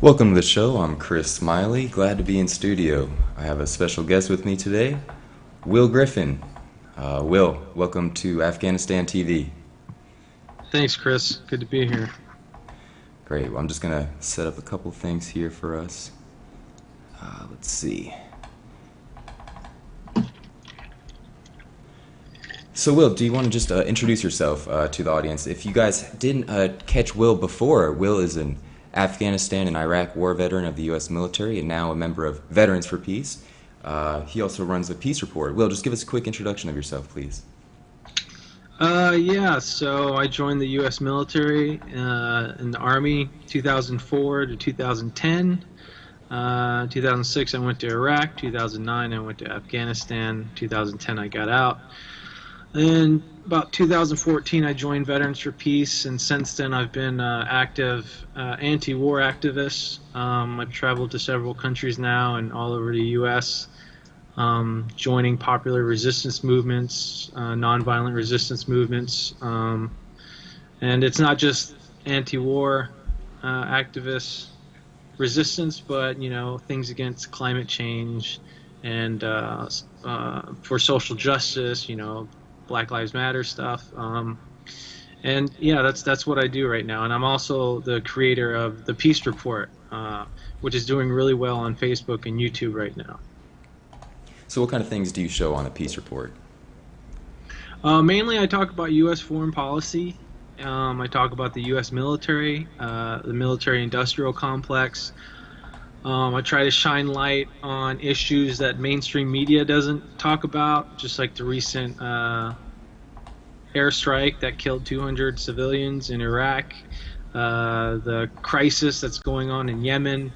Welcome to the show. I'm Chris Smiley. Glad to be in studio. I have a special guest with me today, Will Griffin. Will, welcome to Afghanistan TV. Thanks, Chris. Good to be here. Great. Well, I'm just going to set up a couple things here for us. Let's see. So, Will, do you want to just introduce yourself to the audience? If you guys didn't catch Will before, Will is an Afghanistan and Iraq war veteran of the U.S. military and now a member of Veterans for Peace. He also runs a peace report. Will, just give us a quick introduction of yourself, please. So I joined the U.S. military in the Army 2004 to 2010. 2006 I went to Iraq. 2009 I went to Afghanistan. 2010 I got out. And about 2014 I joined Veterans for Peace, and since then I've been active anti-war activist. I've traveled to several countries now and all over the U.S., joining popular resistance movements, nonviolent resistance movements. And it's not just anti-war activist resistance, but, things against climate change and for social justice, Black Lives Matter stuff. That's what I do right now. And I'm also the creator of the Peace Report, which is doing really well on Facebook and YouTube right now. So what kind of things do you show on the Peace Report? Mainly I talk about U.S. foreign policy. I talk about the U.S. military, the military-industrial complex. I try to shine light on issues that mainstream media doesn't talk about, just like the recent airstrike that killed 200 civilians in Iraq, the crisis that's going on in Yemen,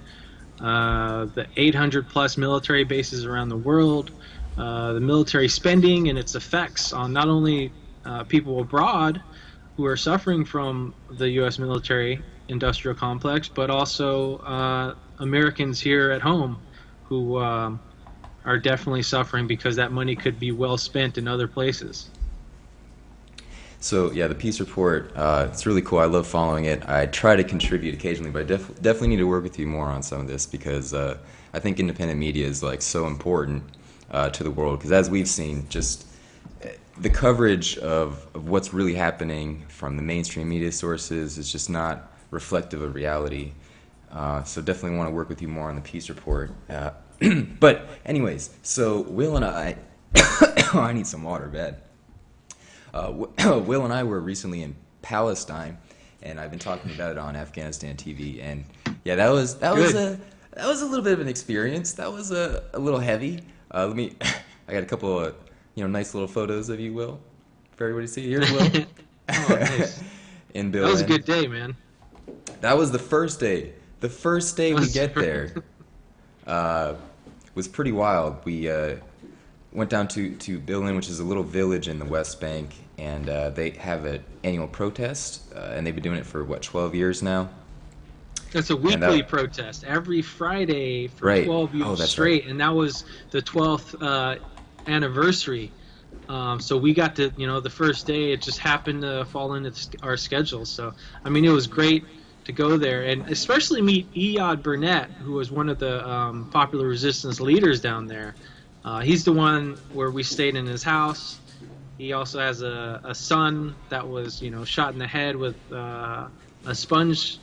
the 800-plus military bases around the world, the military spending and its effects on not only people abroad who are suffering from the U.S. military industrial complex, but also Americans here at home who are definitely suffering because that money could be well spent in other places. So yeah, the Peace Report, it's really cool. I love following it. I try to contribute occasionally, but I definitely need to work with you more on some of this because I think independent media is like so important to the world, because as we've seen, just the coverage of what's really happening from the mainstream media sources is just not reflective of reality. So definitely want to work with you more on the Peace Report. But anyways, so Will and I, I need some water, bad. Will and I were recently in Palestine, and I've been talking about it on Afghanistan TV. And yeah, that was a little bit of an experience. That was a little heavy. I got a couple of nice little photos of you, Will, for everybody to see. Here's Will. Oh, nice. In Bill. That was a good day, man. That was the first day. The first day we get there was pretty wild. We went down to Bilin, which is a little village in the West Bank, and they have an annual protest, and they've been doing it for, 12 years now? It's a weekly protest, every Friday for 12 years straight, right. And that was the 12th anniversary. So we got to, the first day, it just happened to fall into our schedule. So, I mean, it was great to go there, and especially meet Iyad Burnett, who was one of the popular resistance leaders down there. He's the one where we stayed in his house. He also has a son that was, shot in the head with a sponge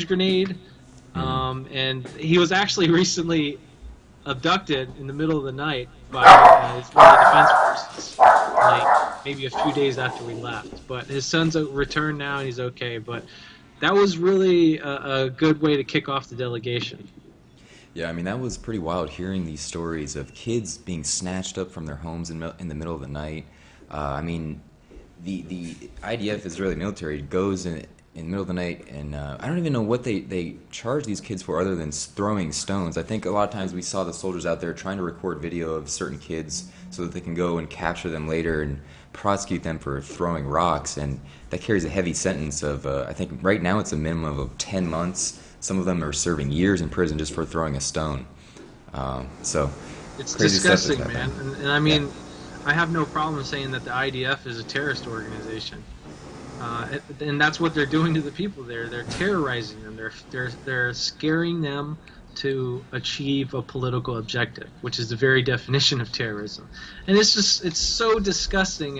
grenade, and he was actually recently abducted in the middle of the night by Israeli defense forces, like maybe a few days after we left. But his son's returned now, and he's okay. But that was really a good way to kick off the delegation. Yeah, I mean, that was pretty wild, hearing these stories of kids being snatched up from their homes in the middle of the night. I mean, the IDF, Israeli military, goes in the middle of the night, and I don't even know what they charge these kids for other than throwing stones. I think a lot of times we saw the soldiers out there trying to record video of certain kids so that they can go and capture them later and prosecute them for throwing rocks, and that carries a heavy sentence of, I think right now it's a minimum of 10 months. Some of them are serving years in prison just for throwing a stone. So it's disgusting, man. And I mean, yeah. I have no problem saying that the IDF is a terrorist organization. and that's what they're doing to the people there. They're terrorizing them. They're scaring them to achieve a political objective, which is the very definition of terrorism. And it's so disgusting.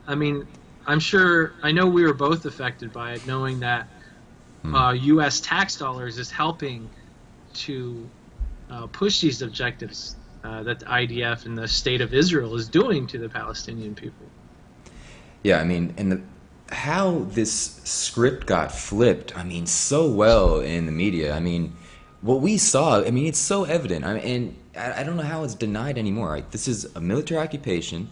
I mean, I know we were both affected by it, knowing that U.S. tax dollars is helping to push these objectives that the IDF and the state of Israel is doing to the Palestinian people. Yeah, I mean, and how this script got flipped, I mean, so well in the media. I mean, what we saw, I mean, it's so evident. And I don't know how it's denied anymore. Right? This is a military occupation.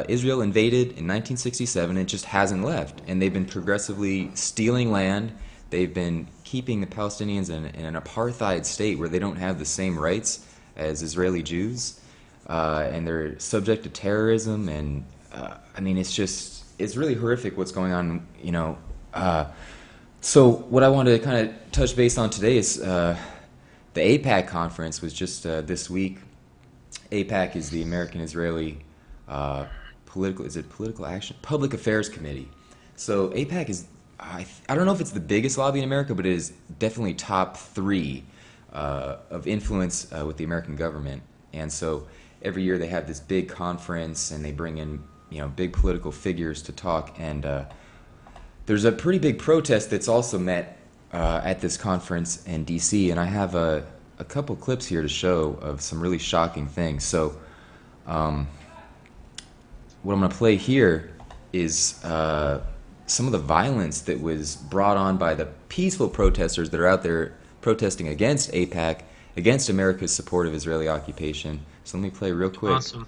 Israel invaded in 1967 and it just hasn't left. And they've been progressively stealing land. They've been keeping the Palestinians in an apartheid state where they don't have the same rights as Israeli Jews. And they're subject to terrorism. And, I mean, it's really horrific what's going on, you know. So what I wanted to kind of touch base on today is the AIPAC conference was just this week. AIPAC is the American-Israeli Public Affairs Committee. So AIPAC is, I don't know if it's the biggest lobby in America, but it is definitely top 3 of influence with the American government. And so every year they have this big conference and they bring in, you know, big political figures to talk. And there's a pretty big protest that's also met at this conference in D.C. And I have a couple clips here to show of some really shocking things. So what I'm going to play here is some of the violence that was brought on by the peaceful protesters that are out there protesting against AIPAC, against America's support of Israeli occupation. So let me play real quick. Awesome.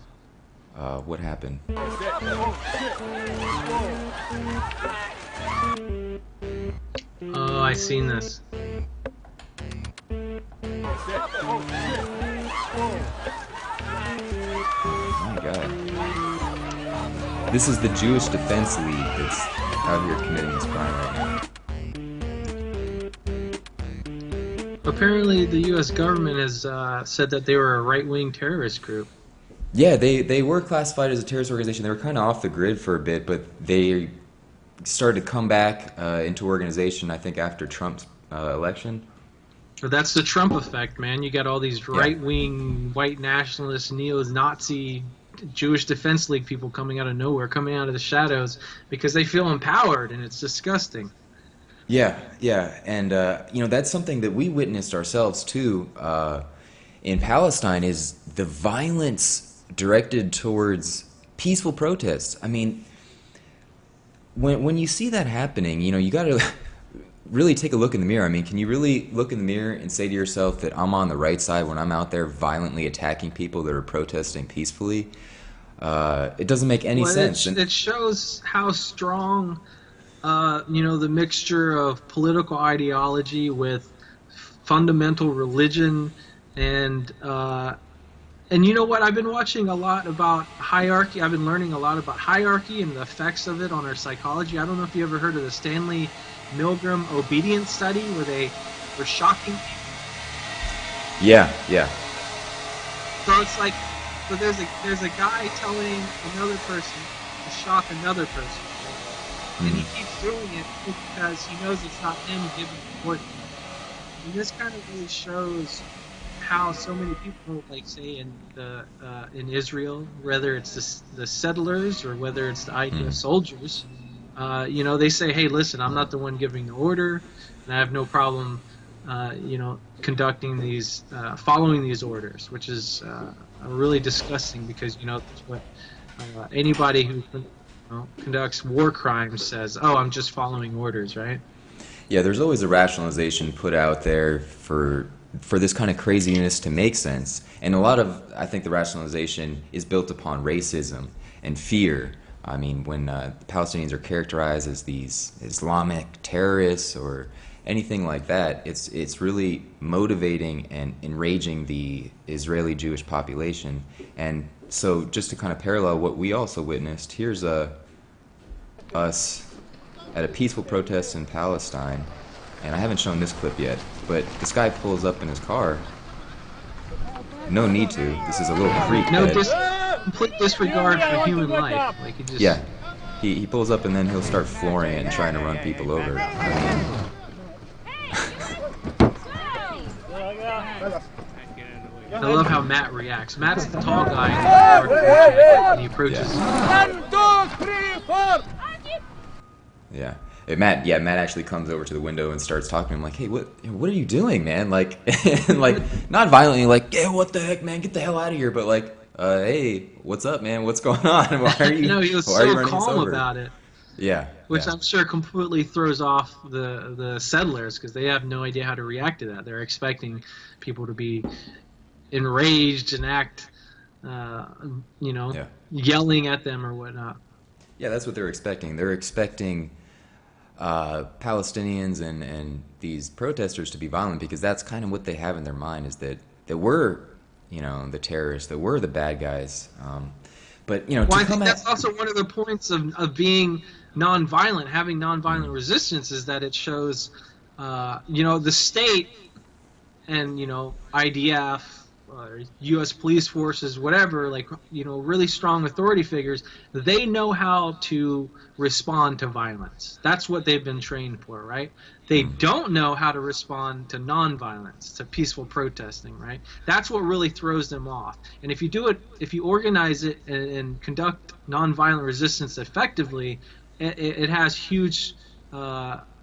What happened. Oh, I seen this. My God. This is the Jewish Defense League that's out here committing this crime right now. Apparently, the U.S. government has said that they were a right-wing terrorist group. Yeah, they were classified as a terrorist organization. They were kind of off the grid for a bit, but they started to come back into organization, I think, after Trump's election. So that's the Trump effect, man. You got all these right-wing, white nationalist, neo-Nazi Jewish Defense League people coming out of nowhere, coming out of the shadows, because they feel empowered, and it's disgusting. Yeah, and you know, that's something that we witnessed ourselves too in Palestine, is the violence directed towards peaceful protests. I mean, when you see that happening, you know, you got to really take a look in the mirror. I mean, can you really look in the mirror and say to yourself that I'm on the right side when I'm out there violently attacking people that are protesting peacefully? It doesn't make any sense. It shows how strong, you know, the mixture of political ideology with fundamental religion and you know what? I've been watching a lot about hierarchy. I've been learning a lot about hierarchy and the effects of it on our psychology. I don't know if you ever heard of the Stanley Milgram obedience study where they were shocking people. Yeah. So it's like, so there's a guy telling another person to shock another person, and he keeps doing it because he knows it's not him giving the order. And this kind of really shows how so many people, like say in Israel, whether it's the settlers or whether it's the IDF soldiers, you know, they say, hey, listen, I'm not the one giving the order, and I have no problem, you know, conducting these, following these orders, which is really disgusting because, you know, that's what anybody who conducts war crimes says, oh, I'm just following orders, right? Yeah, there's always a rationalization put out there for this kind of craziness to make sense. And a lot of, I think, the rationalization is built upon racism and fear. I mean, when the Palestinians are characterized as these Islamic terrorists or anything like that, it's really motivating and enraging the Israeli Jewish population. And so just to kind of parallel what we also witnessed, here's us at a peaceful protest in Palestine. And I haven't shown this clip yet, but this guy pulls up in his car. No need to. This is a little creep. Complete disregard for human life. Like he just. Yeah. he pulls up and then he'll start flooring it and trying to run people over. I mean, I love how Matt reacts. Matt's the tall guy in the project, and he approaches. yeah. Matt actually comes over to the window and starts talking to him like, "Hey, what are you doing, man?" Like, and like not violently, like, "Yeah, what the heck, man? Get the hell out of here!" But like, "Hey, what's up, man? What's going on? Why are you? No, he was why are you so running us calm over?" about it. Yeah, Which yeah. I'm sure completely throws off the settlers because they have no idea how to react to that. They're expecting people to be enraged and act, Yeah. yelling at them or whatnot. Yeah, that's what they're expecting. They're expecting Palestinians and these protesters to be violent because that's kind of what they have in their mind is that we're, the terrorists, that we're the bad guys. But Well, to I come think at that's also one of the points of being nonviolent, having nonviolent resistance, is that it shows, the state and IDF or U.S. police forces, whatever, like really strong authority figures, they know how to respond to violence. That's what they've been trained for, right? They don't know how to respond to nonviolence, to peaceful protesting, right? That's what really throws them off. And if you organize it and conduct nonviolent resistance effectively, it has huge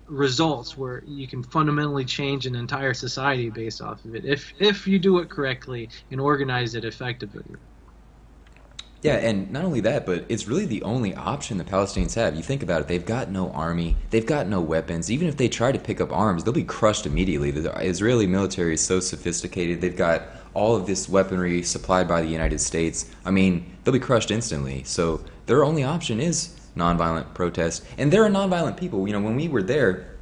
results where you can fundamentally change an entire society based off of it if you do it correctly and organize it effectively. Yeah, and not only that, but it's really the only option the Palestinians have. You think about it, they've got no army, they've got no weapons. Even if they try to pick up arms, they'll be crushed immediately. The Israeli military is so sophisticated. They've got all of this weaponry supplied by the United States. I mean, they'll be crushed instantly. So their only option is nonviolent protest. And they're a nonviolent people. When we were there,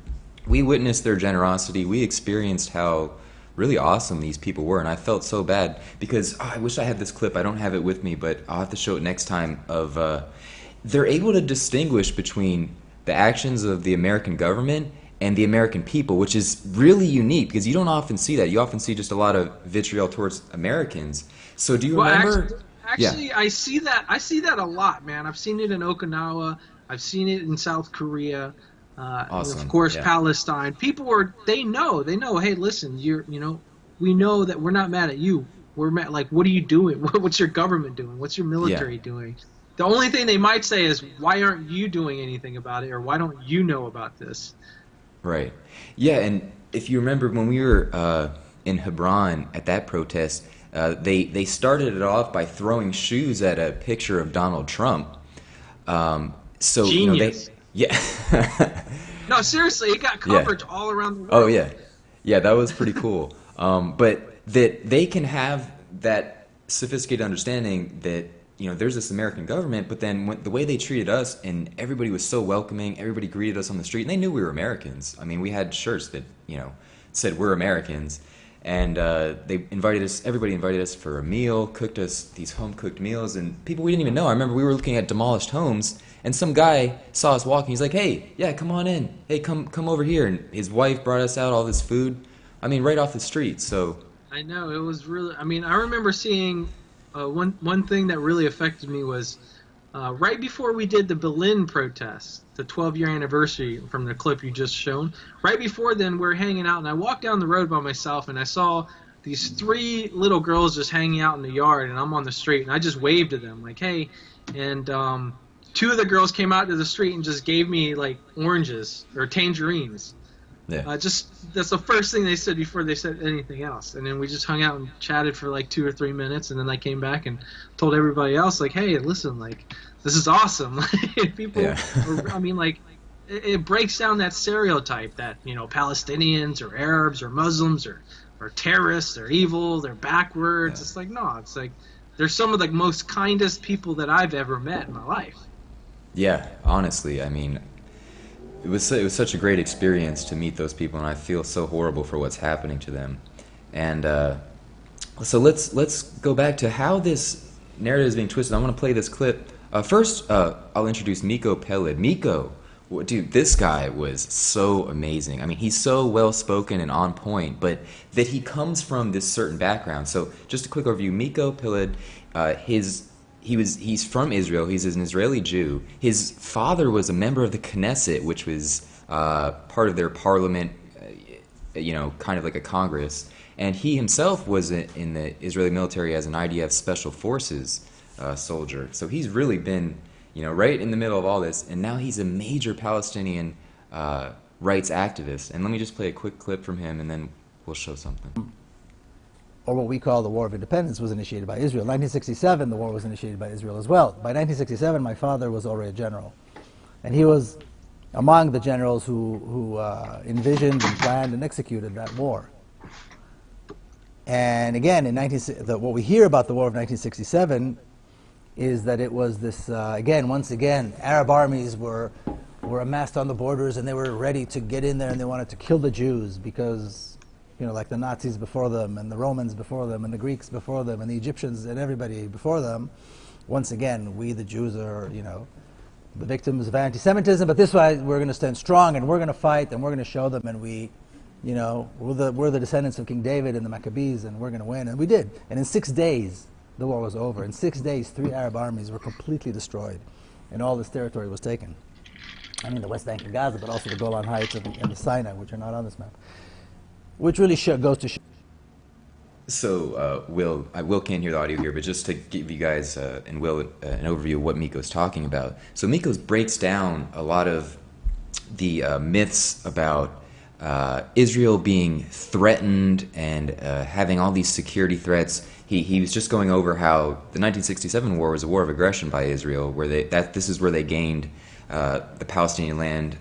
we witnessed their generosity. We experienced how really awesome these people were, and I felt so bad because I wish I had this clip. I don't have it with me, but I'll have to show it next time. They're able to distinguish between the actions of the American government and the American people, which is really unique because you don't often see that. You often see just a lot of vitriol towards Americans. So do you remember? Actually, I see that. I see that a lot, man. I've seen it in Okinawa. I've seen it in South Korea. Awesome. Of course, Yeah. Palestine. They know. Hey, listen, we know that we're not mad at you. We're mad. Like, what are you doing? What's your government doing? What's your military doing? The only thing they might say is, why aren't you doing anything about it, or why don't you know about this? Right. Yeah, and if you remember when we were in Hebron at that protest, they started it off by throwing shoes at a picture of Donald Trump. So Genius. yeah. No, seriously, it got coverage all around the world. Oh yeah, that was pretty cool. But that they can have that sophisticated understanding that there's this American government, but then the way they treated us, and everybody was so welcoming. Everybody greeted us on the street, and they knew we were Americans. I mean, we had shirts that said we're Americans, and they invited us. Everybody invited us for a meal, cooked us these home cooked meals, and people we didn't even know. I remember we were looking at demolished homes. And some guy saw us walking. He's like, "Hey, yeah, come on in. Hey, come over here." And his wife brought us out all this food. I mean, right off the street. So I know it was really. I mean, I remember seeing one thing that really affected me was right before we did the Berlin protest, the 12-year anniversary from the clip you just shown. Right before then, we were hanging out, and I walked down the road by myself, and I saw these 3 little girls just hanging out in the yard, and I'm on the street, and I just waved to them like, "Hey," and 2 of the girls came out to the street and just gave me like oranges or tangerines. yeah, That's the first thing they said before they said anything else. And then we just hung out and chatted for like 2 or 3 minutes, and then I came back and told everybody else like, "Hey, listen, like this is awesome." People, Yeah. I mean, like it breaks down that stereotype that Palestinians or Arabs or Muslims or terrorists, they're evil, they're backwards. Yeah. It's like no, it's like they're some of the most kindest people that I've ever met in my life. Yeah, honestly, I mean, it was such a great experience to meet those people, and I feel so horrible for what's happening to them. And so let's go back to how this narrative is being twisted. I want to play this clip. First, I'll introduce Miko Peled. Miko, dude, this guy was so amazing. I mean, he's so well spoken and on point, but that he comes from this certain background. So just a quick overview. Miko Peled, he's from Israel. He's an Israeli Jew. His father was a member of the Knesset, which was part of their parliament, kind of like a Congress. And he himself was in the Israeli military as an IDF Special Forces soldier. So he's really been, right in the middle of all this. And now he's a major Palestinian rights activist. And let me just play a quick clip from him, and then we'll show something. Or what we call the War of Independence, was initiated by Israel. 1967, the war was initiated by Israel as well. By 1967, my father was already a general. And he was among the generals who envisioned and planned and executed that war. And again, what we hear about the war of 1967 is that it was this, once again, Arab armies were amassed on the borders, and they were ready to get in there, and they wanted to kill the Jews because, like the Nazis before them, and the Romans before them, and the Greeks before them, and the Egyptians, and everybody before them. Once again, we, the Jews, are, the victims of anti-Semitism, but this way we're going to stand strong, and we're going to fight, and we're going to show them, and we're the descendants of King David and the Maccabees, and we're going to win. And we did. And in 6 days, the war was over. In 6 days, 3 Arab armies were completely destroyed, and all this territory was taken. I mean, the West Bank and Gaza, but also the Golan Heights and the Sinai, which are not on this map. Which really goes to show. So, Will can't hear the audio here, but just to give you guys and Will an overview of what Miko's talking about. So Miko breaks down a lot of the myths about Israel being threatened and having all these security threats. He was just going over how the 1967 war was a war of aggression by Israel, where this is where they gained the Palestinian land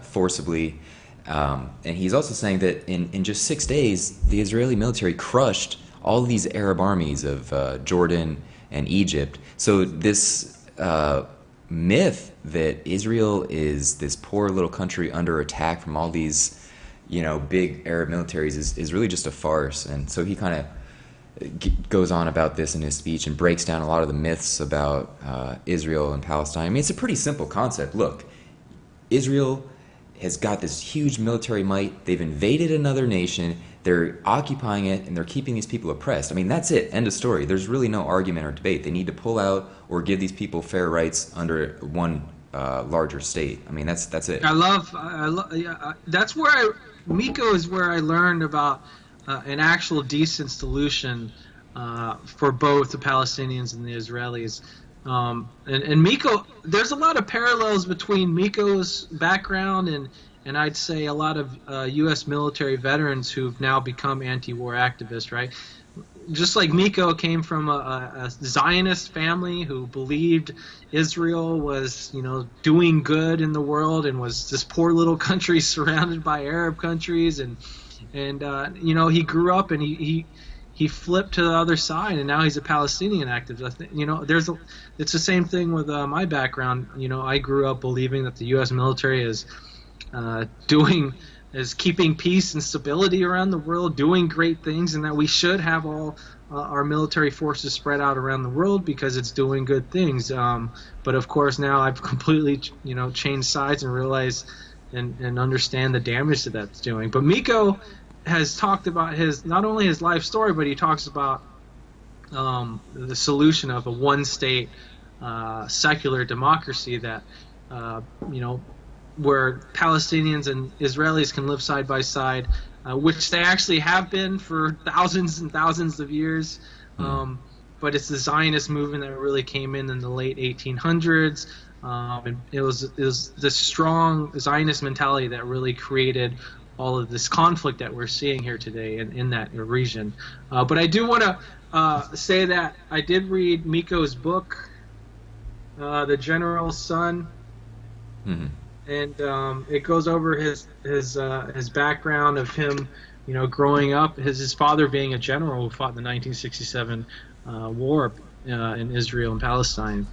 forcibly. And he's also saying that in just 6 days, the Israeli military crushed all of these Arab armies of Jordan and Egypt. So this myth that Israel is this poor little country under attack from all these, big Arab militaries is really just a farce. And so he kind of goes on about this in his speech and breaks down a lot of the myths about Israel and Palestine. I mean, it's a pretty simple concept. Look, Israel has got this huge military might. They've invaded another nation. They're occupying it, and they're keeping these people oppressed. I mean, that's it. End of story. There's really no argument or debate. They need to pull out or give these people fair rights under one larger state. I mean, that's it. That's where Miko is where I learned about an actual decent solution for both the Palestinians and the Israelis. And Miko, there's a lot of parallels between Miko's background and I'd say a lot of U.S. military veterans who've now become anti-war activists, right? Just like Miko came from a Zionist family who believed Israel was, doing good in the world and was this poor little country surrounded by Arab countries, and he grew up and he flipped to the other side, and now he's a Palestinian activist. It's the same thing with my background. I grew up believing that the U.S. military is keeping peace and stability around the world, doing great things, and that we should have all our military forces spread out around the world because it's doing good things. But of course, now I've completely, changed sides and realized and understand the damage that that's doing. But Miko has talked about not only his life story, but he talks about the solution of a one-state secular democracy that, where Palestinians and Israelis can live side by side, which they actually have been for thousands and thousands of years. But it's the Zionist movement that really came in the late 1800s. And it was this strong Zionist mentality that really created all of this conflict that we're seeing here today in that region. But I do want to say that I did read Miko's book, The General's Son, and it goes over his background of him, growing up, his father being a general who fought in the 1967 war in Israel and Palestine.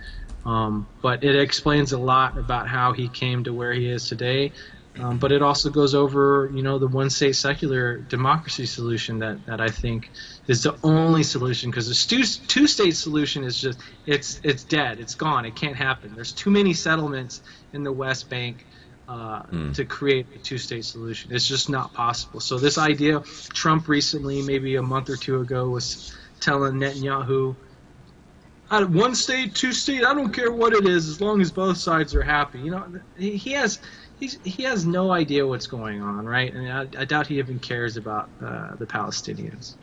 But it explains a lot about how he came to where he is today. But it also goes over, the one-state secular democracy solution that I think is the only solution, because the two-state solution is just it's dead, it's gone, it can't happen. There's too many settlements in the West Bank to create a two-state solution. It's just not possible. So this idea, Trump recently, maybe a month or two ago, was telling Netanyahu, one state, two state, I don't care what it is, as long as both sides are happy. You know, he has no idea what's going on, right? And I doubt he even cares about the Palestinians.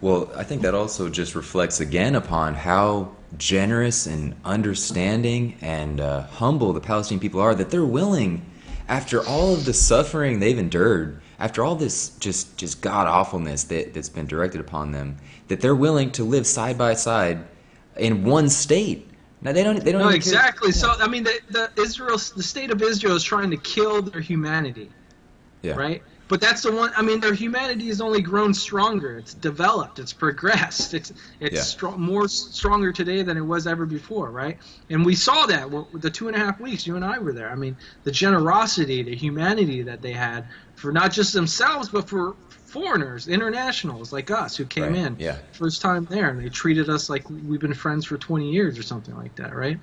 Well, I think that also just reflects again upon how generous and understanding and humble the Palestinian people are, that they're willing, after all of the suffering they've endured, after all this just god-awfulness that's been directed upon them, that they're willing to live side by side in one state. Now they don't No, even exactly. Care. So I mean, the state of Israel is trying to kill their humanity, Yeah. right? But that's the one. I mean, their humanity has only grown stronger. It's developed. It's progressed. It's stronger today than it was ever before, right? And we saw that with the 2.5 weeks you and I were there. I mean, the generosity, the humanity that they had for not just themselves, but for foreigners, internationals like us who came in first time there, and they treated us like we've been friends for 20 years or something like that, right?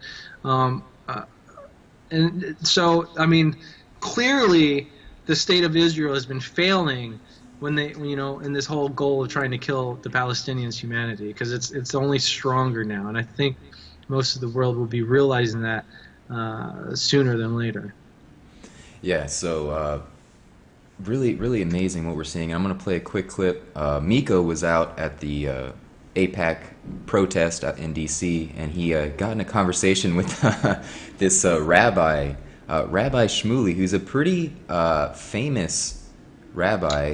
And so, I mean, clearly the state of Israel has been failing when they, in this whole goal of trying to kill the Palestinians' humanity, because it's only stronger now, and I think most of the world will be realizing that sooner than later. Yeah. So. Really, really amazing what we're seeing. I'm going to play a quick clip. Miko was out at the AIPAC protest in D.C., and he got in a conversation with this rabbi, Rabbi Smiley, who's a pretty famous rabbi.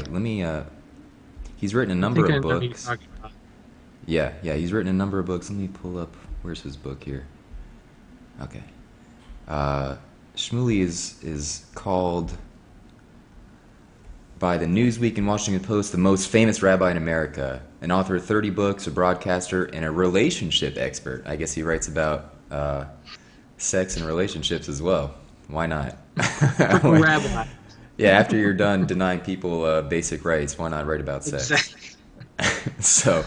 He's written a number of books. Yeah, he's written a number of books. Let me pull up, where's his book here? Okay. Smiley is called, by the Newsweek and Washington Post, the most famous rabbi in America, an author of 30 books, a broadcaster, and a relationship expert. I guess he writes about sex and relationships as well. Why not? Rabbi. Yeah, after you're done denying people basic rights, why not write about sex? Exactly. So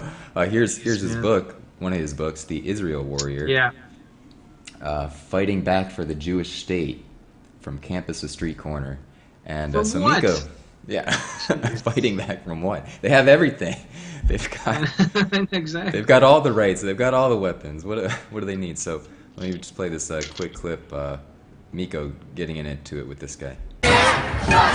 here's his book, one of his books, The Israel Warrior. Yeah. Fighting back for the Jewish state from campus to street corner. And From so what? Miko, fighting back from what? They have everything. They've got Exactly. They've got all the rights. They've got all the weapons. What do they need? So let me just play this quick clip. Miko getting into it with this guy. You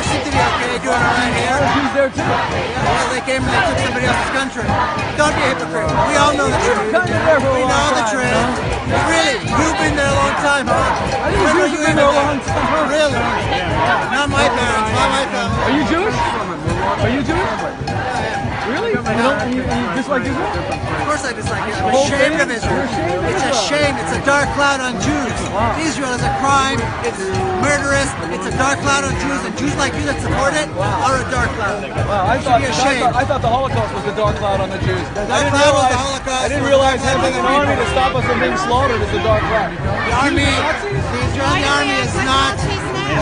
seem to be okay doing all right here. Who's there too? Well, they came and they took somebody else's country. Don't be a hypocrite. We all know the truth. We know the truth. Really? You've been there a long time, huh? I think you've been there a long time. Really? Not my parents, not my family. Are you Jewish? Are you Jewish? Really? You dislike Israel? Of course I dislike it. I'm ashamed of Israel. It's a shame. It's a dark cloud on Jews. Israel is a crime. It's murderous. It's a dark cloud on Jews, and Jews like you that support it are a dark cloud. Wow, I thought the Holocaust was the dark cloud on the Jews. Dark cloud was the Holocaust. I didn't realize having an army to stop us from being slaughtered is the dark cloud. The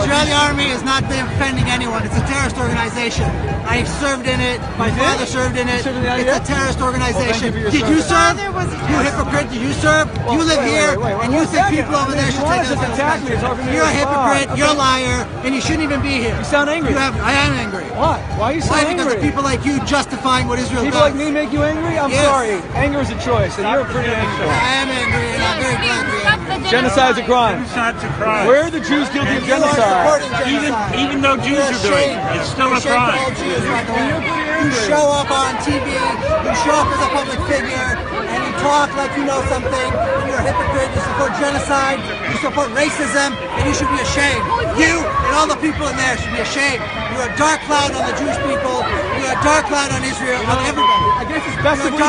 Israeli army is not defending anyone. It's a terrorist organization. I served in it. My father served in it. It's a terrorist organization. Did you serve? You hypocrite. Did you serve? You live here, and you think people over there should take us as country. You're a hypocrite. You're a liar, and you shouldn't even be here. You sound angry. I am angry. Why? Why are you so angry? Because of people like you justifying what Israel does. People like me make you angry? I'm sorry. Anger is a choice, and you're pretty angry. I am angry, and I'm very glad to be angry. Genocide's a crime. Genocide's a crime. Where are the Jews guilty of genocide? Even though Jews are doing it, it's still a crime. You show up on TV, you show up as a public figure, and you talk like you know something, and you're a hypocrite, you support genocide, you support racism, and you should be ashamed. You and all the people in there should be ashamed. You're a dark cloud on the Jewish people, you're a dark cloud on Israel, on everybody. I guess it's best if we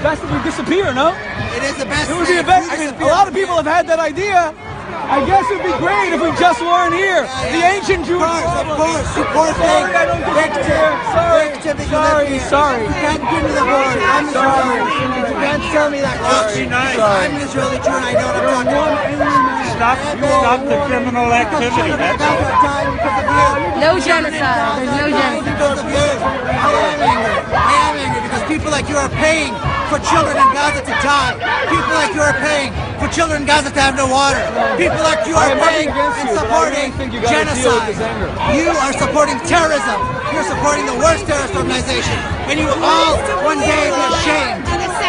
best if we disappear, no? It is the best It would be the best. I mean, a lot of people have had that idea. I guess it would be great if we just weren't here. The ancient Jewish Of course, support Sorry, I don't get it. Sorry. You can't give me the word. I'm Israeli. You can't tell me that. I'm an Israeli Jew and I know what I'm talking about. Stop the criminal activity. That's all. No genocide. There's no genocide. I am angry because people like you are paying for children in Gaza to die. People like you are paying for children in Gaza to have no water. People like you are paying and supporting genocide. You are supporting terrorism. You're supporting the worst terrorist organization. And you will all one day be ashamed.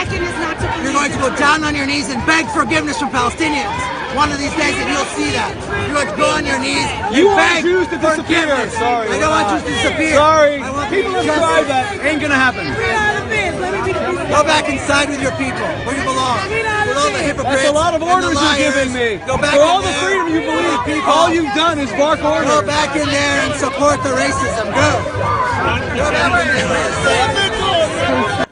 second is not to believe. You're going to go down on your knees and beg forgiveness from Palestinians. One of these days, and you'll see that. You're going to go on your knees and You want beg Jews to disappear. forgiveness. Sorry. I don't want Jews to disappear. Sorry. I want People have justice. tried that. Ain't gonna happen. Go back inside with your people, where you belong. With all the hypocrites. That's a lot of and the orders you're liars. giving me. Go back For in all the there freedom you with believe, your people. all you've done is bark orders. Go back in there and support the racism. Go. Go back in there.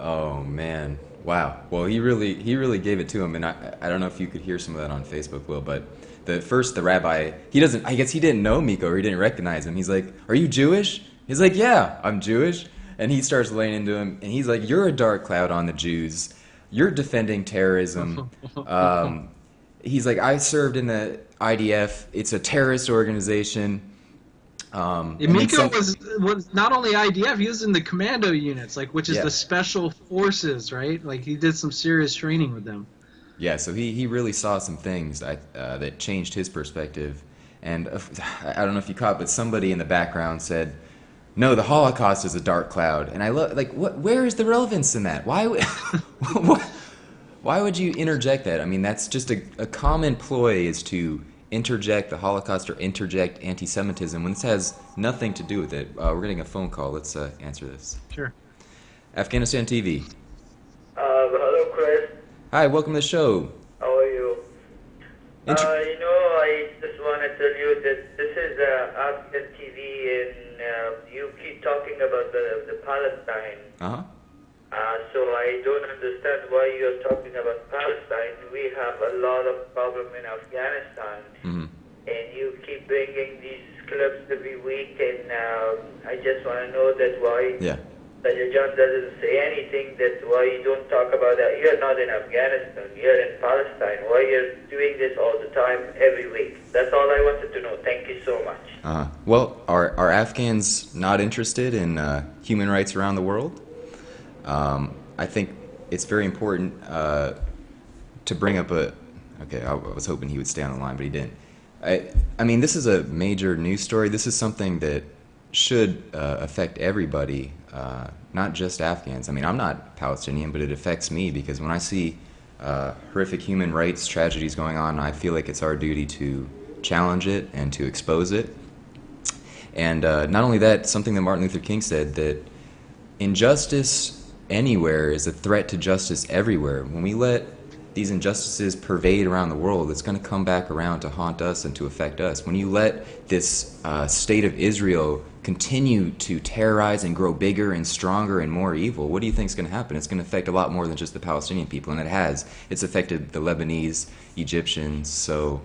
Oh man, wow. Well, he really gave it to him, and I don't know if you could hear some of that on Facebook, Will, but the rabbi, I guess he didn't know Miko, or he didn't recognize him. He's like, "Are you Jewish?" He's like, "Yeah, I'm Jewish." And he starts laying into him, and he's like, "You're a dark cloud on the Jews. You're defending terrorism." He's like, "I served in the IDF. It's a terrorist organization." Miko was not only IDF, he was in the commando units, which is the special forces, right? Like he did some serious training with them. Yeah, so he really saw some things that changed his perspective. And I don't know if you caught, but somebody in the background said, "No, the Holocaust is a dark cloud." And I love, where is the relevance in that? Why would you interject that? I mean, that's just a common ploy, is to interject the Holocaust or interject anti-Semitism when this has nothing to do with it. We're getting a phone call. Let's answer this. Sure. Afghanistan TV. Hello, Chris. Hi, welcome to the show. How are you? I just want to tell you that this is Afghan TV, and you keep talking about the Palestine. Uh-huh. So I don't understand why you're talking about Palestine. We have a lot of problem in Afghanistan, and you keep bringing these clips every week, and I just want to know that why Sajid John doesn't say anything, that why you don't talk about that. You're not in Afghanistan, you're in Palestine. Why you're doing this all the time, every week? That's all I wanted to know. Thank you so much. Well, are Afghans not interested in human rights around the world? I think it's very important to bring up okay, I was hoping he would stay on the line, but he didn't. I mean, this is a major news story. This is something that should affect everybody, not just Afghans. I mean, I'm not Palestinian, but it affects me, because when I see horrific human rights tragedies going on, I feel like it's our duty to challenge it and to expose it. And not only that, something that Martin Luther King said, that injustice anywhere is a threat to justice everywhere. When we let these injustices pervade around the world, it's going to come back around to haunt us and to affect us. When you let this state of Israel continue to terrorize and grow bigger and stronger and more evil, what do you think is going to happen? It's going to affect a lot more than just the Palestinian people, and it has. It's affected the Lebanese, Egyptians. So,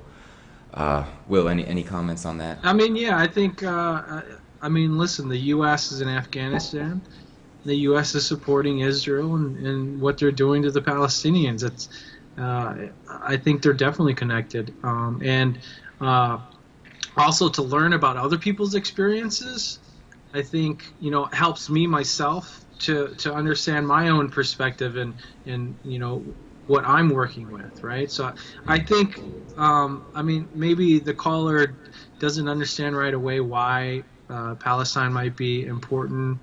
Will, any comments on that? I mean, yeah, I think, listen, the U.S. is in Afghanistan. The U.S. is supporting Israel and what they're doing to the Palestinians. I think they're definitely connected. And also to learn about other people's experiences, I think, helps me myself to understand my own perspective and what I'm working with, right? So I think, maybe the caller doesn't understand right away why Palestine might be important.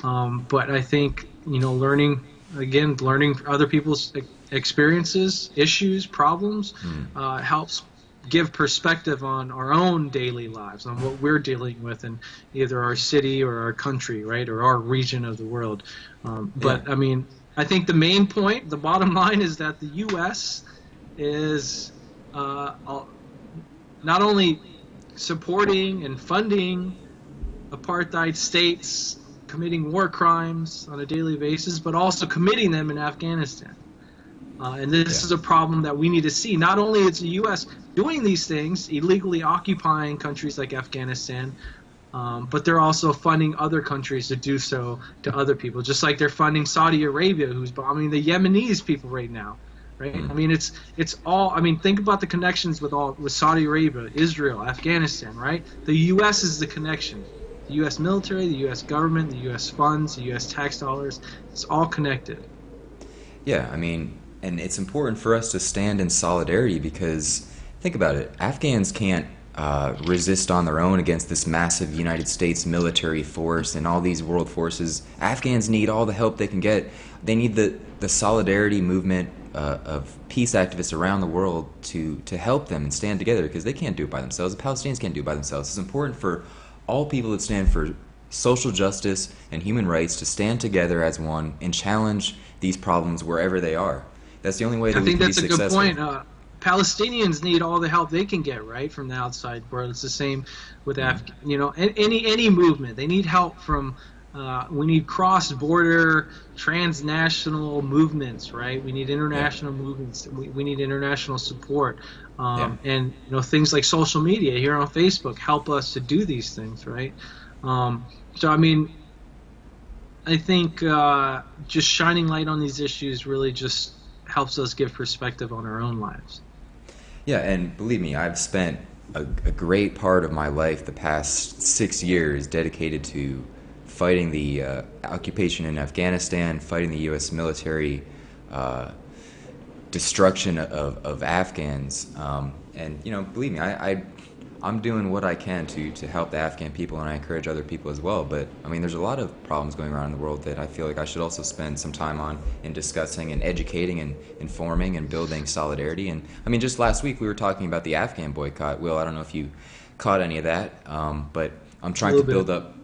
But I think, learning other people's experiences, issues, problems, helps give perspective on our own daily lives, on what we're dealing with in either our city or our country, right, or our region of the world. I think the main point, the bottom line, is that the U.S. is not only supporting and funding apartheid states committing war crimes on a daily basis, but also committing them in Afghanistan. And this is a problem that we need to see. Not only is the U.S. doing these things, illegally occupying countries like Afghanistan, but they're also funding other countries to do so to other people, just like they're funding Saudi Arabia, who's bombing the Yemenis people right now. Right? I mean, it's all. I mean, think about the connections with Saudi Arabia, Israel, Afghanistan. Right? The U.S. is the connection. The U.S. military, the U.S. government, the U.S. funds, the U.S. tax dollars, it's all connected. Yeah, I mean, and it's important for us to stand in solidarity, because, think about it, Afghans can't resist on their own against this massive United States military force and all these world forces. Afghans need all the help they can get. they need the solidarity movement of peace activists around the world to help them and stand together, because they can't do it by themselves. The Palestinians can't do it by themselves. It's important for all people that stand for social justice and human rights to stand together as one and challenge these problems wherever they are. That's the only way that we can be successful. I think that's a good point. Palestinians need all the help they can get, right, from the outside world. It's the same with any movement. They need help from. We need cross-border, transnational movements, right? We need international movements. We need international support, and things like social media here on Facebook help us to do these things, right? So I mean, I think just shining light on these issues really just helps us give perspective on our own lives. Yeah, and believe me, I've spent a great part of my life, the past 6 years, dedicated to fighting the occupation in Afghanistan, fighting the U.S. military destruction of Afghans. And, believe me, I'm doing what I can to help the Afghan people, and I encourage other people as well. But, I mean, there's a lot of problems going around in the world that I feel like I should also spend some time on in discussing and educating and informing and building solidarity. And, I mean, just last week we were talking about the Afghan boycott. Will, I don't know if you caught any of that, but I'm trying to build up.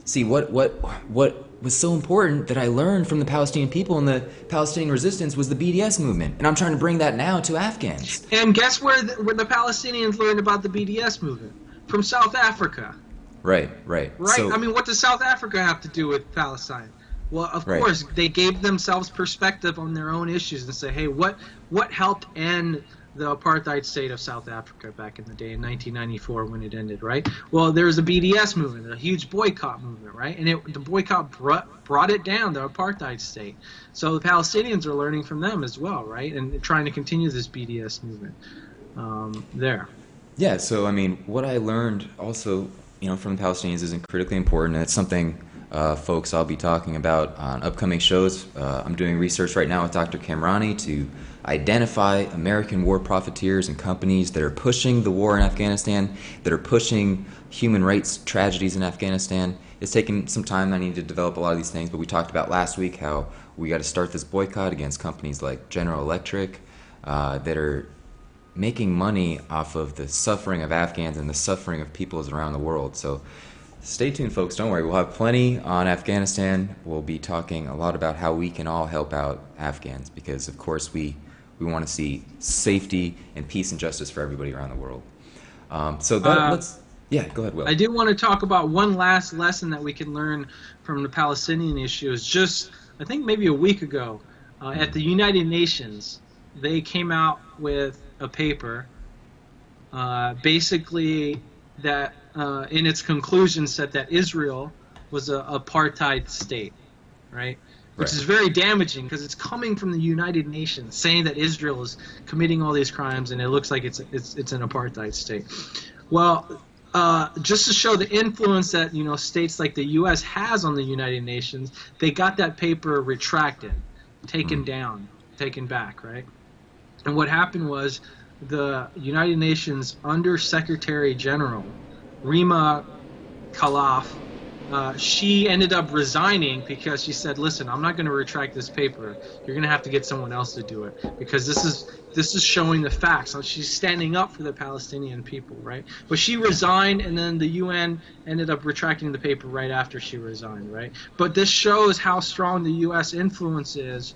See, what was so important that I learned from the Palestinian people and the Palestinian resistance was the BDS movement, and I'm trying to bring that now to Afghans. And guess where the Palestinians learned about the BDS movement? From South Africa. Right. So, I mean, what does South Africa have to do with Palestine? Well, of course, they gave themselves perspective on their own issues and say, hey, what helped end the apartheid state of South Africa back in the day in 1994 when it ended, right? Well, there was a BDS movement, a huge boycott movement, right? And the boycott brought it down, the apartheid state. So the Palestinians are learning from them as well, right? And trying to continue this BDS movement there. Yeah, so I mean, what I learned also, from the Palestinians isn't critically important. It's something, folks, I'll be talking about on upcoming shows. I'm doing research right now with Dr. Kamrani to identify American war profiteers and companies that are pushing the war in Afghanistan, that are pushing human rights tragedies in Afghanistan. It's taken some time. I need to develop a lot of these things, but we talked about last week how we got to start this boycott against companies like General Electric that are making money off of the suffering of Afghans and the suffering of peoples around the world. So stay tuned, folks. Don't worry. We'll have plenty on Afghanistan. We'll be talking a lot about how we can all help out Afghans because, of course, we want to see safety and peace and justice for everybody around the world. Let's go ahead, Will. I do want to talk about one last lesson that we can learn from the Palestinian issue. Is just, I think maybe a week ago, at the United Nations, they came out with a paper basically that in its conclusion said that Israel was an apartheid state, right? Which is very damaging because it's coming from the United Nations saying that Israel is committing all these crimes and it looks like it's an apartheid state. Well, just to show the influence that states like the U.S. has on the United Nations, they got that paper retracted, taken down, taken back, right? And what happened was the United Nations Under Secretary General, Rima Khalaf, she ended up resigning because she said, listen, I'm not going to retract this paper. You're going to have to get someone else to do it because this is showing the facts. So she's standing up for the Palestinian people, right? But she resigned, and then the UN ended up retracting the paper right after she resigned, right? But this shows how strong the U.S. influence is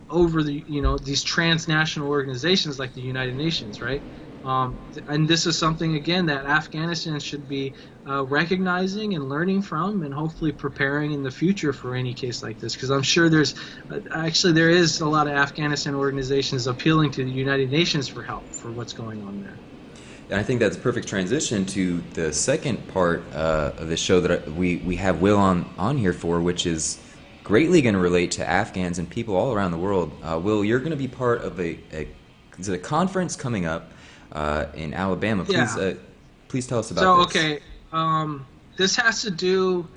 over these transnational organizations like the United Nations, right? And this is something, again, that Afghanistan should be recognizing and learning from and hopefully preparing in the future for any case like this. Because I'm sure there is a lot of Afghanistan organizations appealing to the United Nations for help for what's going on there. And I think that's a perfect transition to the second part of the show that we have Will on here for, which is greatly going to relate to Afghans and people all around the world. Will, you're going to be part of a conference coming up in Alabama. Please tell us about this. Okay, this has to do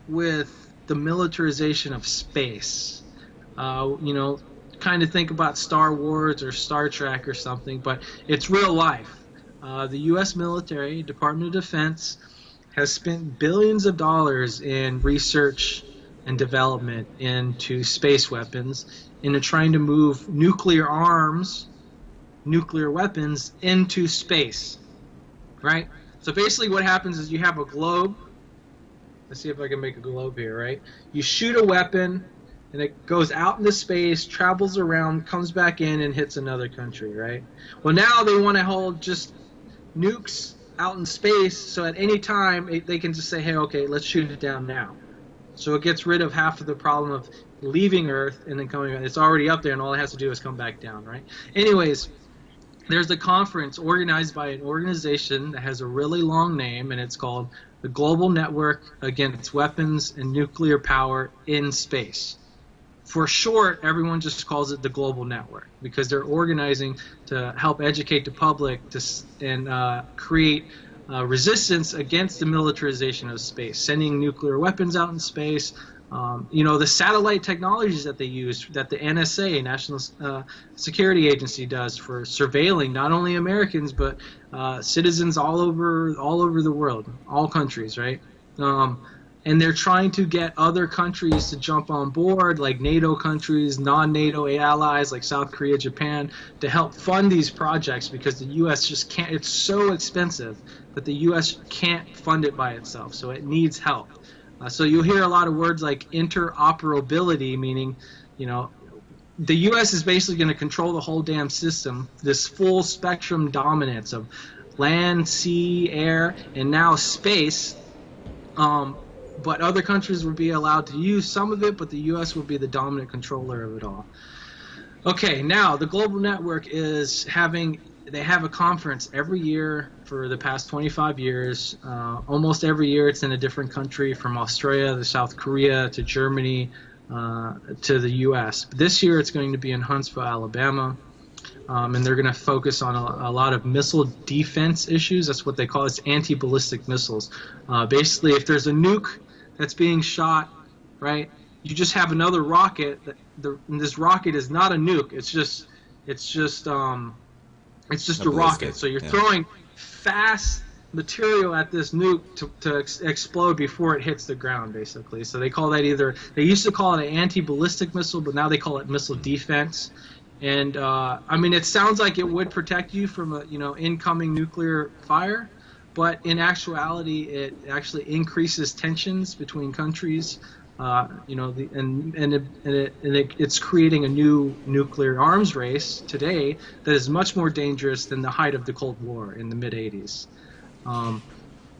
with the militarization of space. Kind of think about Star Wars or Star Trek or something, but it's real life. The U.S. military, Department of Defense, has spent billions of dollars in research and development into space weapons, and they're trying to move nuclear arms, nuclear weapons into space, right? So basically what happens is you have a globe. Let's see if I can make a globe here, right? You shoot a weapon, and it goes out into space, travels around, comes back in, and hits another country, right? Well, now they want to hold just nukes out in space, so at any time they can just say, hey, okay, let's shoot it down now. So it gets rid of half of the problem of leaving Earth and then coming back. It's already up there, and all it has to do is come back down, right? Anyways, there's a conference organized by an organization that has a really long name, and it's called the Global Network Against Weapons and Nuclear Power in Space. For short, everyone just calls it the Global Network because they're organizing to help educate the public and create resistance against the militarization of space, sending nuclear weapons out in space. The satellite technologies that they use, that the NSA, National Security Agency, does for surveilling not only Americans but citizens all over the world, all countries, right? And they're trying to get other countries to jump on board, like NATO countries, non-NATO allies like South Korea, Japan, to help fund these projects because the U.S. just can't. It's so expensive that the U.S. can't fund it by itself, so it needs help. So you'll hear a lot of words like interoperability, meaning, the U.S. is basically going to control the whole damn system, this full spectrum dominance of land, sea, air, and now space. But other countries will be allowed to use some of it, but the U.S. will be the dominant controller of it all. Okay, now the Global Network they have a conference every year for the past 25 years. Almost every year it's in a different country, from Australia to South Korea to Germany to the U.S. This year it's going to be in Huntsville, Alabama. And they're going to focus on a lot of missile defense issues. That's what they call it. It's anti-ballistic missiles. Basically, if there's a nuke that's being shot, right, you just have another rocket. This rocket is not a nuke. It's just a rocket. So you're throwing fast material at this nuke to explode before it hits the ground, basically. So they call that they used to call it an anti-ballistic missile, but now they call it missile defense. And it sounds like it would protect you from incoming nuclear fire, but in actuality, it actually increases tensions between countries. It's creating a new nuclear arms race today that is much more dangerous than the height of the Cold War in the mid '80s.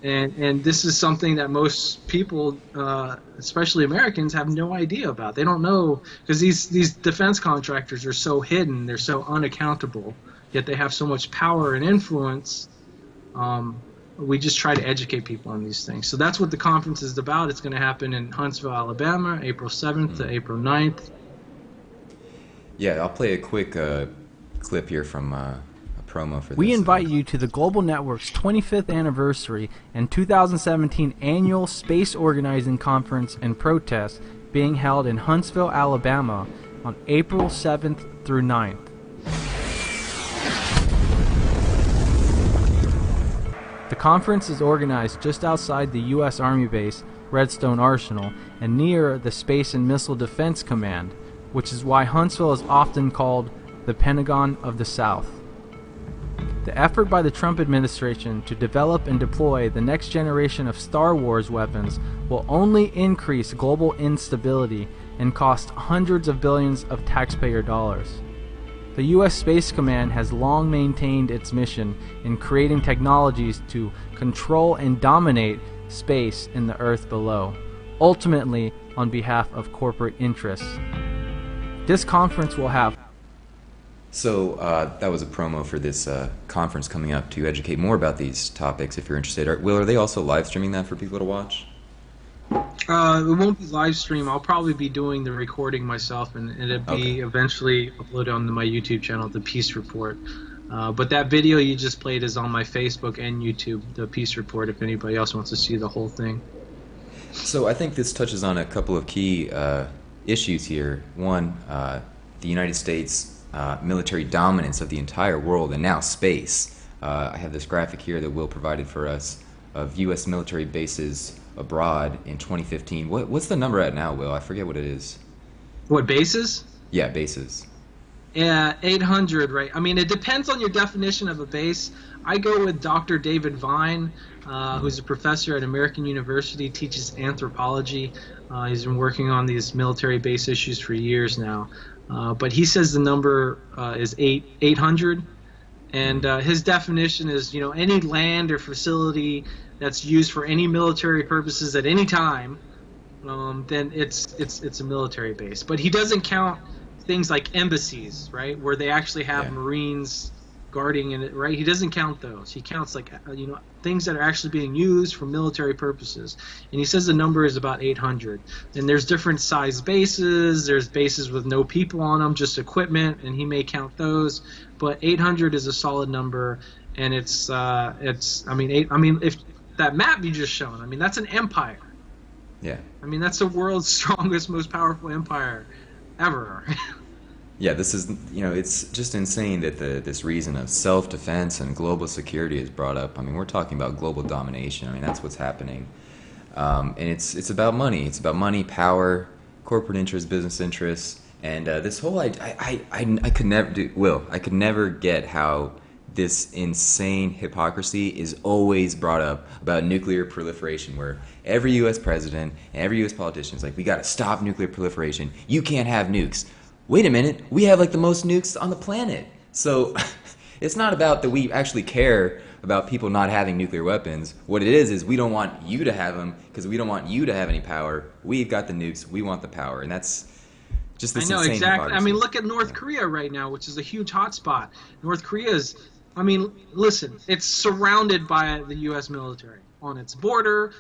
And this is something that most people, especially Americans, have no idea about. They don't know, because these defense contractors are so hidden, they're so unaccountable, yet they have so much power and influence. We just try to educate people on these things. So that's what the conference is about. It's going to happen in Huntsville, Alabama, April 7th to April 9th. Yeah, I'll play a quick clip here from promo for this. We invite you to the Global Network's 25th anniversary and 2017 annual Space Organizing Conference and Protest being held in Huntsville, Alabama on April 7th through 9th. The conference is organized just outside the U.S. Army base, Redstone Arsenal, and near the Space and Missile Defense Command, which is why Huntsville is often called the Pentagon of the South. The effort by the Trump administration to develop and deploy the next generation of Star Wars weapons will only increase global instability and cost hundreds of billions of taxpayer dollars. The U.S. Space Command has long maintained its mission in creating technologies to control and dominate space and the Earth below, ultimately on behalf of corporate interests. This conference will have... So that was a promo for this conference coming up to educate more about these topics if you're interested. Are they also live streaming that for people to watch? It won't be live stream. I'll probably be doing the recording myself, and it'll be eventually uploaded on my YouTube channel, The Peace Report. But that video you just played is on my Facebook and YouTube, The Peace Report, if anybody else wants to see the whole thing. So I think this touches on a couple of key issues here. One, the United States military dominance of the entire world, and now space. I have this graphic here that Will provided for us of U.S. military bases abroad in 2015. What's the number at now, Will? I forget what it is. What, bases? Yeah, bases. Yeah, 800, right? I mean, it depends on your definition of a base. I go with Dr. David Vine, who's a professor at American University, teaches anthropology. He's been working on these military base issues for years now. But he says the number is 800. And his definition is, any land or facility that's used for any military purposes at any time, then it's a military base. But he doesn't count things like embassies, right, where they actually have Marines guarding in it, right? He doesn't count those. He counts like things that are actually being used for military purposes. And he says the number is about 800. And there's different size bases. There's bases with no people on them, just equipment, and he may count those. But 800 is a solid number, and it's if that map you just shown, I mean, that's an empire. Yeah. I mean, that's the world's strongest, most powerful empire ever. Yeah, this is, it's just insane that this reason of self-defense and global security is brought up. I mean, we're talking about global domination. I mean, that's what's happening. And it's about money. It's about money, power, corporate interests, business interests. And this whole, I could never I could never get how this insane hypocrisy is always brought up about nuclear proliferation, where every U.S. president and every U.S. politician is like, we got to stop nuclear proliferation. You can't have nukes. Wait a minute, we have like the most nukes on the planet. So it's not about that we actually care about people not having nuclear weapons. What it is we don't want you to have them because we don't want you to have any power. We've got the nukes. We want the power. And that's just this insane exactly. hypocrisy. I mean, look at North Korea right now, which is a huge hotspot. North Korea's, I mean, listen, it's surrounded by the U.S. military on its border,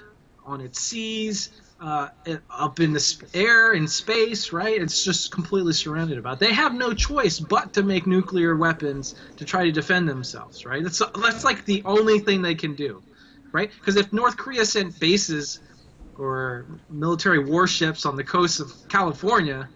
on its seas, up in the air, in space, right? It's just completely surrounded about. They have no choice but to make nuclear weapons to try to defend themselves, right? That's like the only thing they can do, right? Because if North Korea sent bases or military warships on the coast of California,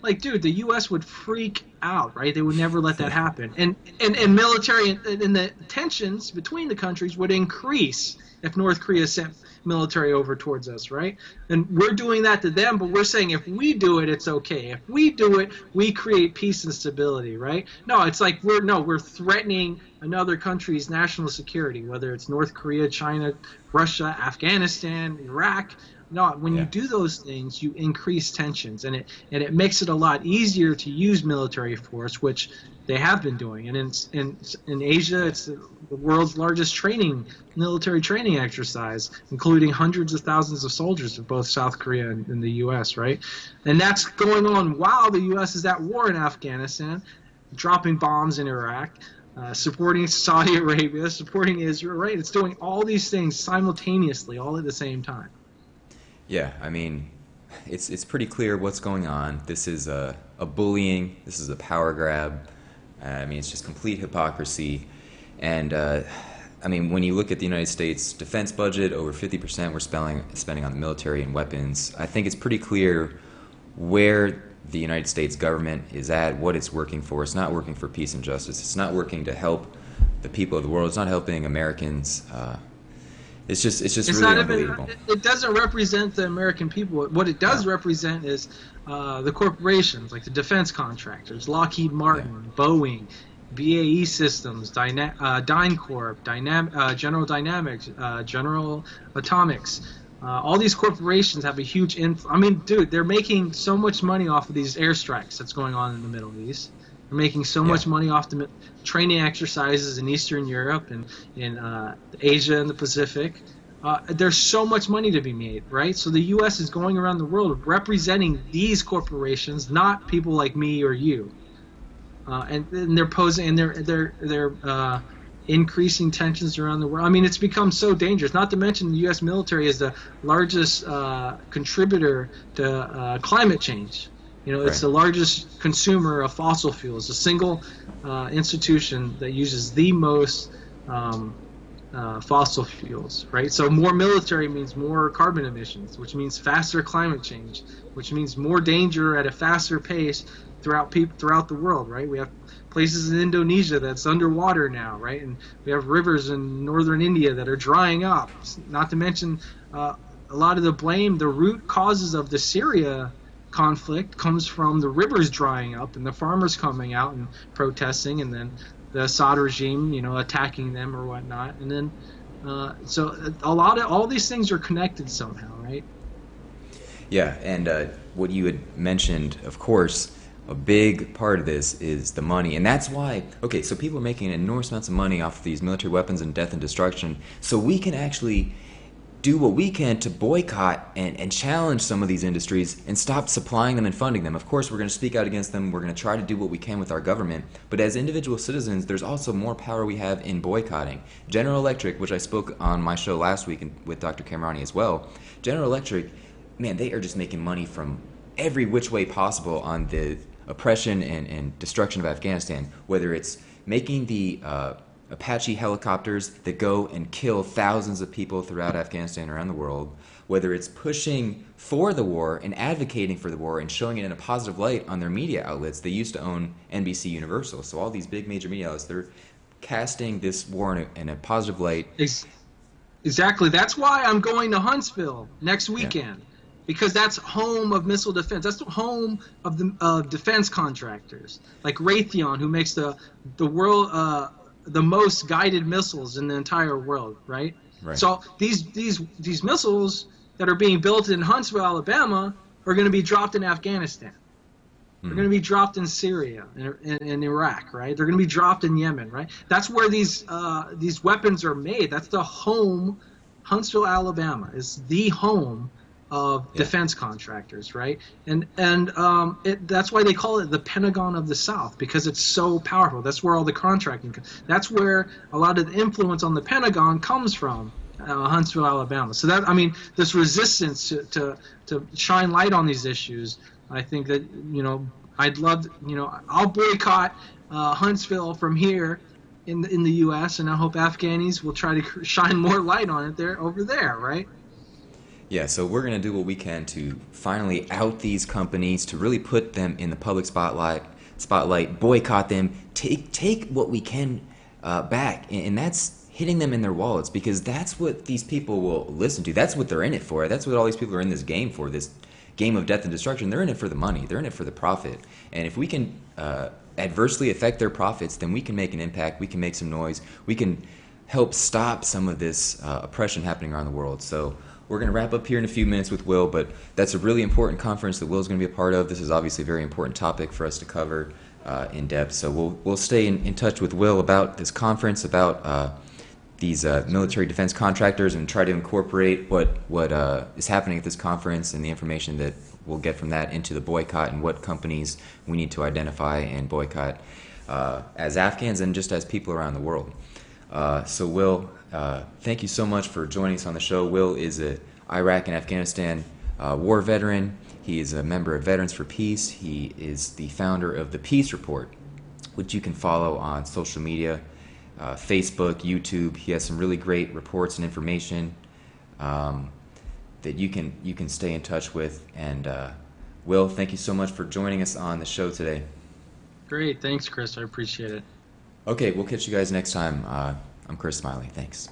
like, dude, the U.S. would freak out, right? They would never let that happen. And military and the tensions between the countries would increase if North Korea sent military over towards us, right? And we're doing that to them, but we're saying if we do it, it's okay. If we do it, we create peace and stability, right? No, it's like we're threatening another country's national security, whether it's North Korea, China, Russia, Afghanistan, Iraq. No, when you do those things, you increase tensions, and it makes it a lot easier to use military force, which they have been doing. And in Asia, it's the world's largest military training exercise, including hundreds of thousands of soldiers of both South Korea and the U.S., right? And that's going on while the U.S. is at war in Afghanistan, dropping bombs in Iraq, supporting Saudi Arabia, supporting Israel, right? It's doing all these things simultaneously, all at the same time. Yeah, I mean, it's pretty clear what's going on. This is a bullying. This is a power grab. I mean, it's just complete hypocrisy. And, I mean, when you look at the United States defense budget, over 50% we're spending on the military and weapons. I think it's pretty clear where the United States government is at, what it's working for. It's not working for peace and justice. It's not working to help the people of the world. It's not helping Americans. It's just really unbelievable. It doesn't represent the American people. What it does represent is the corporations, like the defense contractors, Lockheed Martin, Boeing, BAE Systems, DynCorp, General Dynamics, General Atomics. All these corporations have a huge I mean, dude, they're making so much money off of these airstrikes that's going on in the Middle East. They're making so much money off the training exercises in Eastern Europe and in Asia and the Pacific. There's so much money to be made, right? So the U.S. is going around the world representing these corporations, not people like me or you. And they're posing, and they're increasing tensions around the world. I mean, it's become so dangerous. Not to mention, the U.S. military is the largest contributor to climate change. It's the largest consumer of fossil fuels. A single institution that uses the most fossil fuels, right? So more military means more carbon emissions, which means faster climate change, which means more danger at a faster pace throughout the world, right? We have places in Indonesia that's underwater now, right? And we have rivers in northern India that are drying up. Not to mention a lot of the blame, the root causes of the Syria conflict comes from the rivers drying up and the farmers coming out and protesting, and then the Assad regime, attacking them or whatnot. And then, so all these things are connected somehow, right? Yeah, and what you had mentioned, of course, a big part of this is the money. And that's why, okay, so people are making enormous amounts of money off of these military weapons and death and destruction, so we can actually do what we can to boycott and challenge some of these industries and stop supplying them and funding them. Of course, we're going to speak out against them. We're going to try to do what we can with our government. But as individual citizens, there's also more power we have in boycotting. General Electric, which I spoke on my show last week with Dr. Camerani as well, General Electric, man, they are just making money from every which way possible on the oppression and destruction of Afghanistan, whether it's making the Apache helicopters that go and kill thousands of people throughout Afghanistan and around the world, whether it's pushing for the war and advocating for the war and showing it in a positive light on their media outlets. They used to own NBC Universal, so all these big major media outlets, they're casting this war in a positive light. Exactly. That's why I'm going to Huntsville next weekend. Yeah. Because that's home of missile defense. That's the home of the defense contractors, like Raytheon, who makes the world the most guided missiles in the entire world, right? So these missiles that are being built in Huntsville, Alabama, are going to be dropped in Afghanistan. They're going to be dropped in Syria and Iraq, right? They're going to be dropped in Yemen, right? That's where these weapons are made. That's the home. Huntsville, Alabama is the home of defense contractors, right? And that's why they call it the Pentagon of the South, because it's so powerful. That's where all the contracting, that's where a lot of the influence on the Pentagon comes from, Huntsville, Alabama. So that, I mean, this resistance to shine light on these issues, I think that, I'd love, I'll boycott Huntsville from here in the U.S., and I hope Afghanis will try to shine more light on it over there, right? Yeah, so we're going to do what we can to finally out these companies, to really put them in the public spotlight, boycott them, take what we can back, and that's hitting them in their wallets, because that's what these people will listen to. That's what they're in it for. That's what all these people are in this game for, this game of death and destruction. They're in it for the money. They're in it for the profit. And if we can adversely affect their profits, then we can make an impact. We can make some noise. We can help stop some of this oppression happening around the world. So we're going to wrap up here in a few minutes with Will, but that's a really important conference that Will's going to be a part of. This is obviously a very important topic for us to cover in depth. So we'll stay in touch with Will about this conference, about these military defense contractors, and try to incorporate what is happening at this conference and the information that we'll get from that into the boycott and what companies we need to identify and boycott as Afghans and just as people around the world. So Will, thank you so much for joining us on the show. Will is an Iraq and Afghanistan war veteran. He is a member of Veterans for Peace. He is the founder of the Peace Report, which you can follow on social media, Facebook, YouTube. He has some really great reports and information that you can stay in touch with. And Will, thank you so much for joining us on the show today. Great. Thanks, Chris. I appreciate it. Okay, we'll catch you guys next time. I'm Chris Smiley. Thanks.